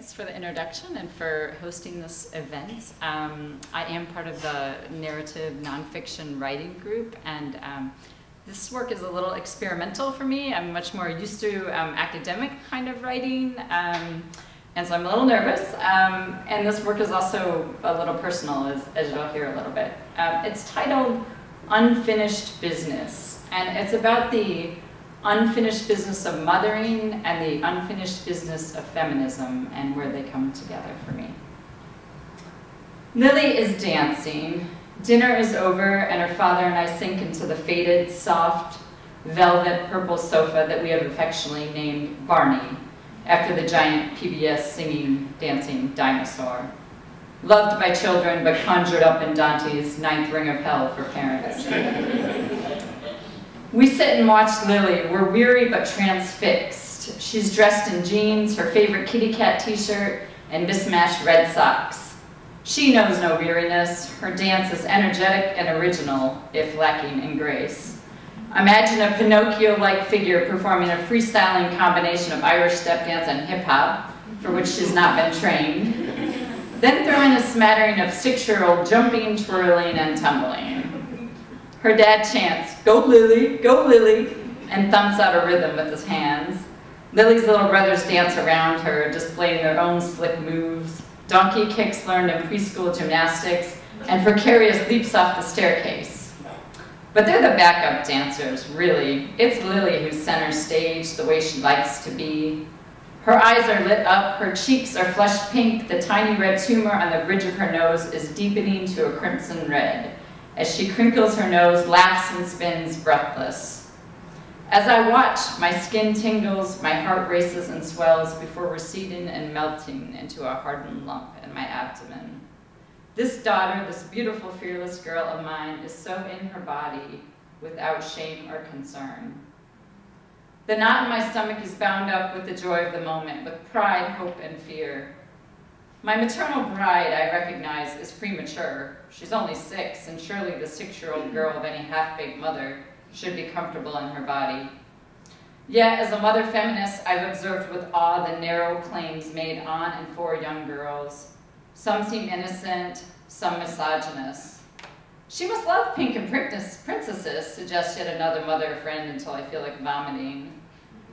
thanks for the introduction and for hosting this event. I am part of the narrative nonfiction writing group, and this work is a little experimental for me. I'm much more used to academic kind of writing, and so I'm a little nervous. And this work is also a little personal, as you'll hear a little bit. It's titled Unfinished Business, and it's about the unfinished business of mothering and the unfinished business of feminism and where they come together for me. Lily is dancing. Dinner is over, and her father and I sink into the faded, soft, velvet purple sofa that we have affectionately named Barney, after the giant PBS singing, dancing dinosaur. Loved by children, but conjured up in Dante's Ninth Ring of Hell for parents. We sit and watch Lily. We're weary but transfixed. She's dressed in jeans, her favorite kitty cat t-shirt, and mismatched red socks. She knows no weariness. Her dance is energetic and original, if lacking in grace. Imagine a Pinocchio-like figure performing a freestyling combination of Irish step dance and hip-hop, for which she's not been trained. Then throw in a smattering of 6-year-old jumping, twirling, and tumbling. Her dad chants, "Go Lily, go Lily," and thumps out a rhythm with his hands. Lily's little brothers dance around her, displaying their own slick moves, donkey kicks learned in preschool gymnastics, and precarious leaps off the staircase. But they're the backup dancers, really. It's Lily who's center stage, the way she likes to be. Her eyes are lit up, her cheeks are flushed pink, the tiny red tumor on the bridge of her nose is deepening to a crimson red, as she crinkles her nose, laughs and spins, breathless. As I watch, my skin tingles, my heart races and swells before receding and melting into a hardened lump in my abdomen. This daughter, this beautiful, fearless girl of mine, is so in her body, without shame or concern. The knot in my stomach is bound up with the joy of the moment, with pride, hope, and fear. My maternal bride, I recognize, is premature. She's only 6, and surely the 6-year-old girl of any half-baked mother should be comfortable in her body. Yet, as a mother feminist, I've observed with awe the narrow claims made on and for young girls. Some seem innocent, some misogynist. She must love pink and princesses, suggests yet another mother friend until I feel like vomiting.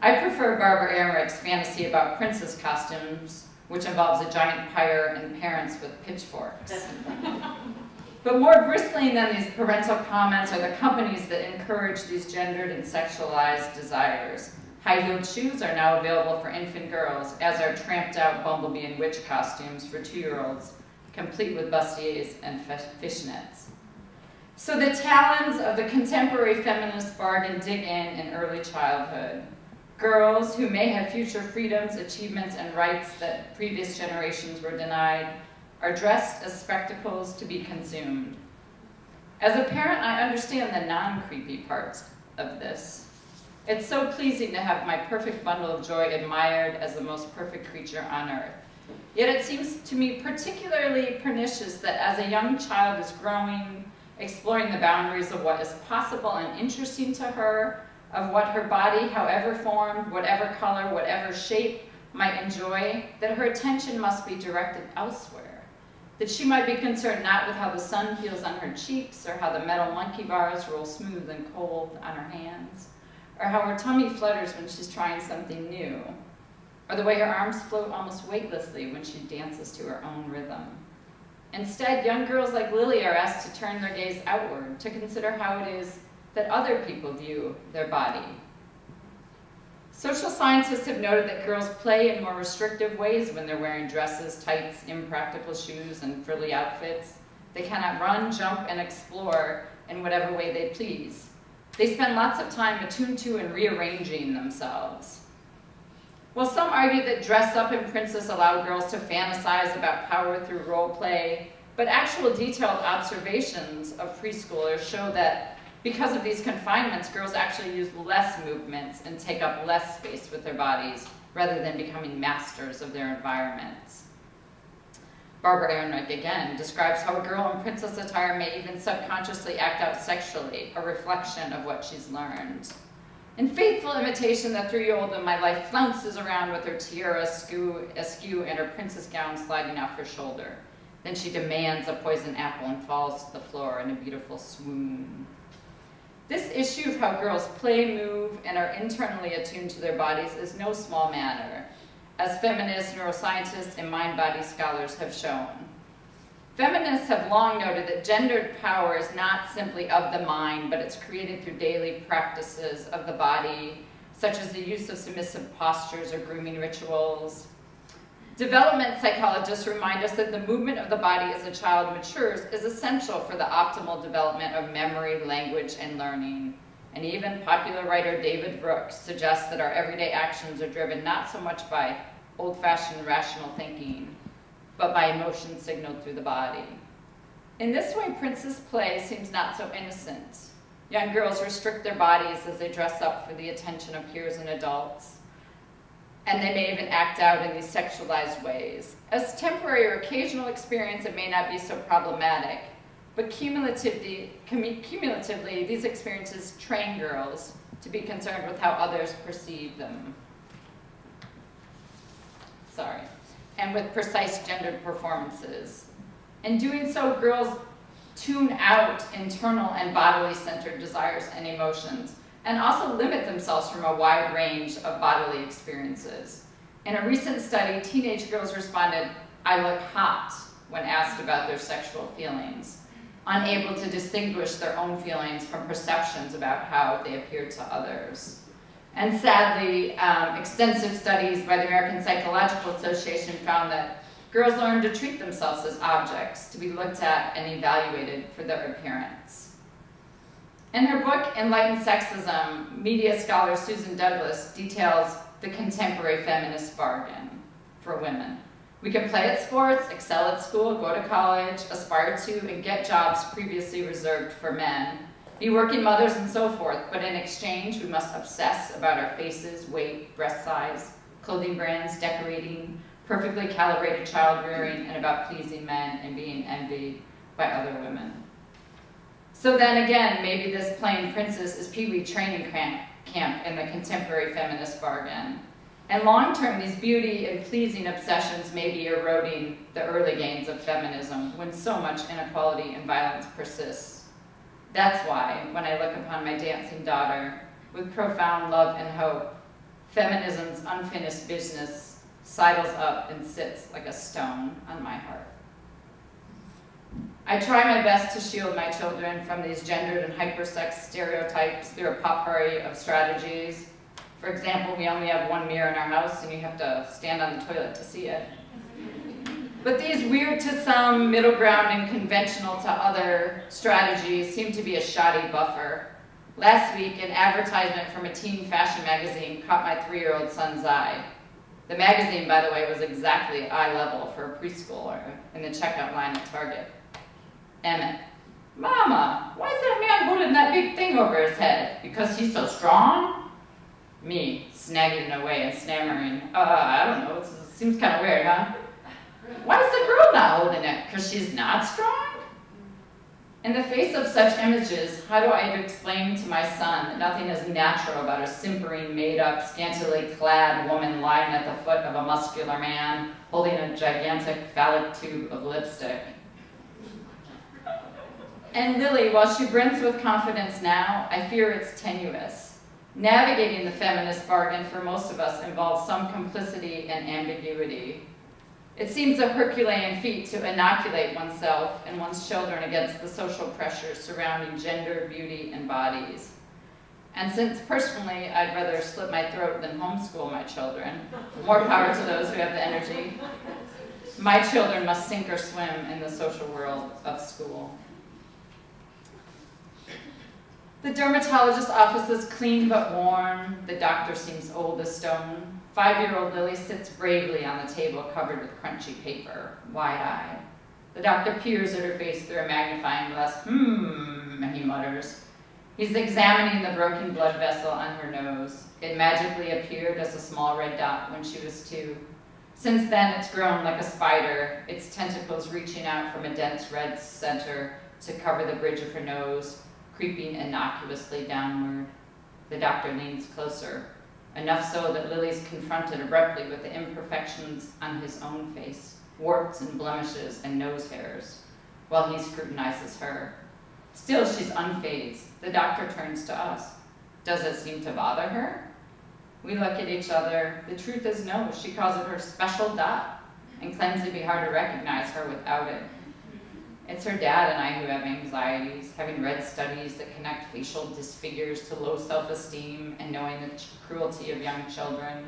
I prefer Barbara Ehrenreich's fantasy about princess costumes, which involves a giant pyre and parents with pitchforks. But more bristling than these parental comments are the companies that encourage these gendered and sexualized desires. High-heeled shoes are now available for infant girls, as are tramped-out bumblebee and witch costumes for 2-year-olds, complete with bustiers and fishnets. So the talons of the contemporary feminist bargain dig in early childhood. Girls who may have future freedoms, achievements, and rights that previous generations were denied are dressed as spectacles to be consumed. As a parent, I understand the non-creepy parts of this. It's so pleasing to have my perfect bundle of joy admired as the most perfect creature on earth. Yet it seems to me particularly pernicious that as a young child is growing, exploring the boundaries of what is possible and interesting to her, of what her body, however formed, whatever color, whatever shape, might enjoy, that her attention must be directed elsewhere. That she might be concerned not with how the sun feels on her cheeks, or how the metal monkey bars roll smooth and cold on her hands, or how her tummy flutters when she's trying something new, or the way her arms float almost weightlessly when she dances to her own rhythm. Instead, young girls like Lily are asked to turn their gaze outward, to consider how it is that other people view their body. Social scientists have noted that girls play in more restrictive ways when they're wearing dresses, tights, impractical shoes, and frilly outfits. They cannot run, jump, and explore in whatever way they please. They spend lots of time attuned to and rearranging themselves. Well, some argue that dress-up and princess allow girls to fantasize about power through role play, but actual detailed observations of preschoolers show that because of these confinements, girls actually use less movements and take up less space with their bodies, rather than becoming masters of their environments. Barbara Ehrenreich, again, describes how a girl in princess attire may even subconsciously act out sexually, a reflection of what she's learned. In faithful imitation, the 3-year-old in my life flounces around with her tiara askew and her princess gown sliding off her shoulder. Then she demands a poison apple and falls to the floor in a beautiful swoon. This issue of how girls play, move, and are internally attuned to their bodies is no small matter, as feminists, neuroscientists, and mind-body scholars have shown. Feminists have long noted that gendered power is not simply of the mind, but it's created through daily practices of the body, such as the use of submissive postures or grooming rituals. Development psychologists remind us that the movement of the body as a child matures is essential for the optimal development of memory, language, and learning. And even popular writer David Brooks suggests that our everyday actions are driven not so much by old-fashioned rational thinking, but by emotion signaled through the body. In this way, princess play seems not so innocent. Young girls restrict their bodies as they dress up for the attention of peers and adults, and they may even act out in these sexualized ways. As temporary or occasional experience, it may not be so problematic, but cumulatively, these experiences train girls to be concerned with how others perceive them. And with precise gendered performances. In doing so, girls tune out internal and bodily centered desires and emotions, and also limit themselves from a wide range of bodily experiences. In a recent study, teenage girls responded, "I look hot," when asked about their sexual feelings, unable to distinguish their own feelings from perceptions about how they appear to others. And sadly, extensive studies by the American Psychological Association found that girls learn to treat themselves as objects, to be looked at and evaluated for their appearance. In her book, Enlightened Sexism, media scholar Susan Douglas details the contemporary feminist bargain for women. We can play at sports, excel at school, go to college, aspire to and get jobs previously reserved for men, be working mothers and so forth, but in exchange, we must obsess about our faces, weight, breast size, clothing brands, decorating, perfectly calibrated child rearing, and about pleasing men and being envied by other women. So then again, maybe this plain princess is Pee-wee training camp in the contemporary feminist bargain. And long-term, these beauty and pleasing obsessions may be eroding the early gains of feminism when so much inequality and violence persists. That's why, when I look upon my dancing daughter, with profound love and hope, feminism's unfinished business sidles up and sits like a stone on my heart. I try my best to shield my children from these gendered and hypersex stereotypes through a potpourri of strategies. For example, we only have one mirror in our house and you have to stand on the toilet to see it. But these weird to some, middle ground and conventional to other strategies seem to be a shoddy buffer. Last week, an advertisement from a teen fashion magazine caught my 3-year-old son's eye. The magazine, by the way, was exactly eye level for a preschooler in the checkout line at Target. Emmett: "Mama, why is that man holding that big thing over his head? Because he's so strong?" Me, snagging it away and stammering, I don't know, it seems kind of weird, huh? "Why is the girl not holding it? Because she's not strong?" In the face of such images, how do I explain to my son that nothing is natural about a simpering, made-up, scantily clad woman lying at the foot of a muscular man holding a gigantic phallic tube of lipstick? And Lily, while she brims with confidence now, I fear it's tenuous. Navigating the feminist bargain for most of us involves some complicity and ambiguity. It seems a Herculean feat to inoculate oneself and one's children against the social pressures surrounding gender, beauty, and bodies. And since personally I'd rather slit my throat than homeschool my children, more power to those who have the energy, my children must sink or swim in the social world of school. The dermatologist's office is clean but warm. The doctor seems old as stone. 5-year-old Lily sits bravely on the table covered with crunchy paper, wide-eyed. The doctor peers at her face through a magnifying glass. He mutters. He's examining the broken blood vessel on her nose. It magically appeared as a small red dot when she was 2. Since then, it's grown like a spider, its tentacles reaching out from a dense red center to cover the bridge of her nose, creeping innocuously downward. The doctor leans closer, enough so that Lily's confronted abruptly with the imperfections on his own face, warts and blemishes and nose hairs, while he scrutinizes her. Still, she's unfazed. The doctor turns to us. Does it seem to bother her? We look at each other. The truth is no. She calls it her special dot and claims it'd be hard to recognize her without it. It's her dad and I who have anxieties, having read studies that connect facial disfigures to low self-esteem and knowing the cruelty of young children.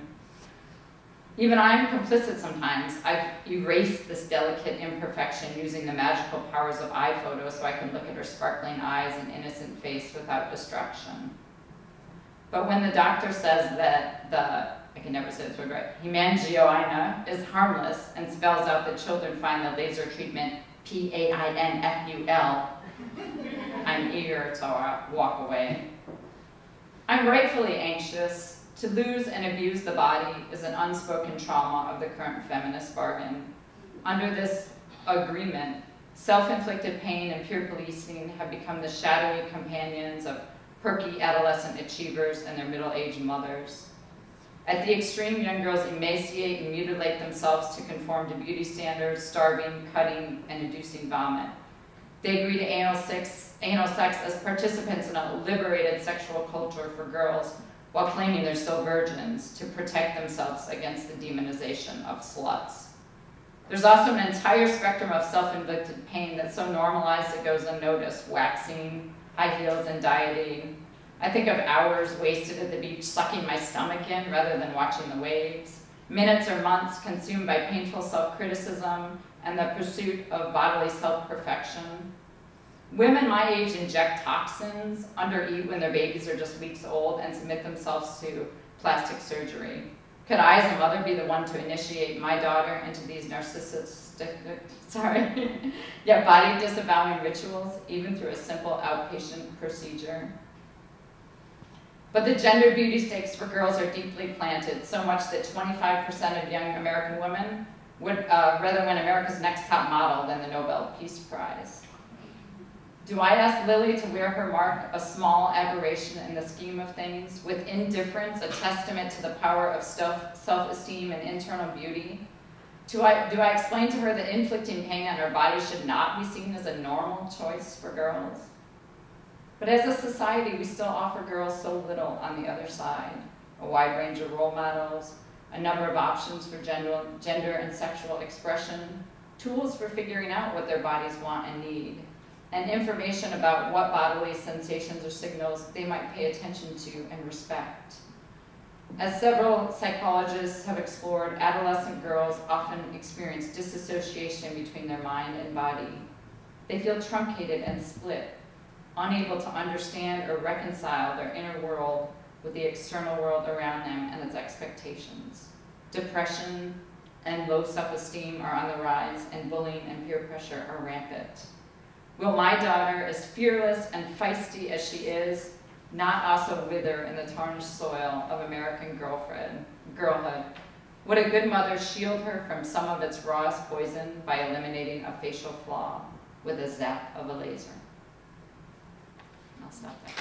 Even I'm complicit sometimes. I've erased this delicate imperfection using the magical powers of iPhoto so I can look at her sparkling eyes and innocent face without distraction. But when the doctor says that I can never say this word right, hemangioma is harmless and spells out that children find the laser treatment painful, I'm eager to walk away. I'm rightfully anxious. To lose and abuse the body is an unspoken trauma of the current feminist bargain. Under this agreement, self-inflicted pain and peer policing have become the shadowy companions of perky adolescent achievers and their middle-aged mothers. At the extreme, young girls emaciate and mutilate themselves to conform to beauty standards, starving, cutting, and inducing vomit. They agree to anal sex as participants in a liberated sexual culture for girls, while claiming they're still virgins to protect themselves against the demonization of sluts. There's also an entire spectrum of self-inflicted pain that's so normalized it goes unnoticed: waxing, high heels, and dieting. I think of hours wasted at the beach sucking my stomach in rather than watching the waves, minutes or months consumed by painful self-criticism and the pursuit of bodily self-perfection. Women my age inject toxins, undereat when their babies are just weeks old, and submit themselves to plastic surgery. Could I, as a mother, be the one to initiate my daughter into these narcissistic, yet body disavowing rituals, even through a simple outpatient procedure? But the gender beauty stakes for girls are deeply planted, so much that 25% of young American women would rather win America's Next Top Model than the Nobel Peace Prize. Do I ask Lily to wear her mark, a small aberration in the scheme of things, with indifference, a testament to the power of self-esteem and internal beauty? Do I explain to her that inflicting pain on her body should not be seen as a normal choice for girls? But as a society, we still offer girls so little on the other side: a wide range of role models, a number of options for gender and sexual expression, tools for figuring out what their bodies want and need, and information about what bodily sensations or signals they might pay attention to and respect. As several psychologists have explored, adolescent girls often experience disassociation between their mind and body. They feel truncated and split, unable to understand or reconcile their inner world with the external world around them and its expectations. Depression and low self-esteem are on the rise, and bullying and peer pressure are rampant. Will my daughter, as fearless and feisty as she is, not also wither in the tarnished soil of American girlhood? Would a good mother shield her from some of its rawest poison by eliminating a facial flaw with a zap of a laser? I'll stop there.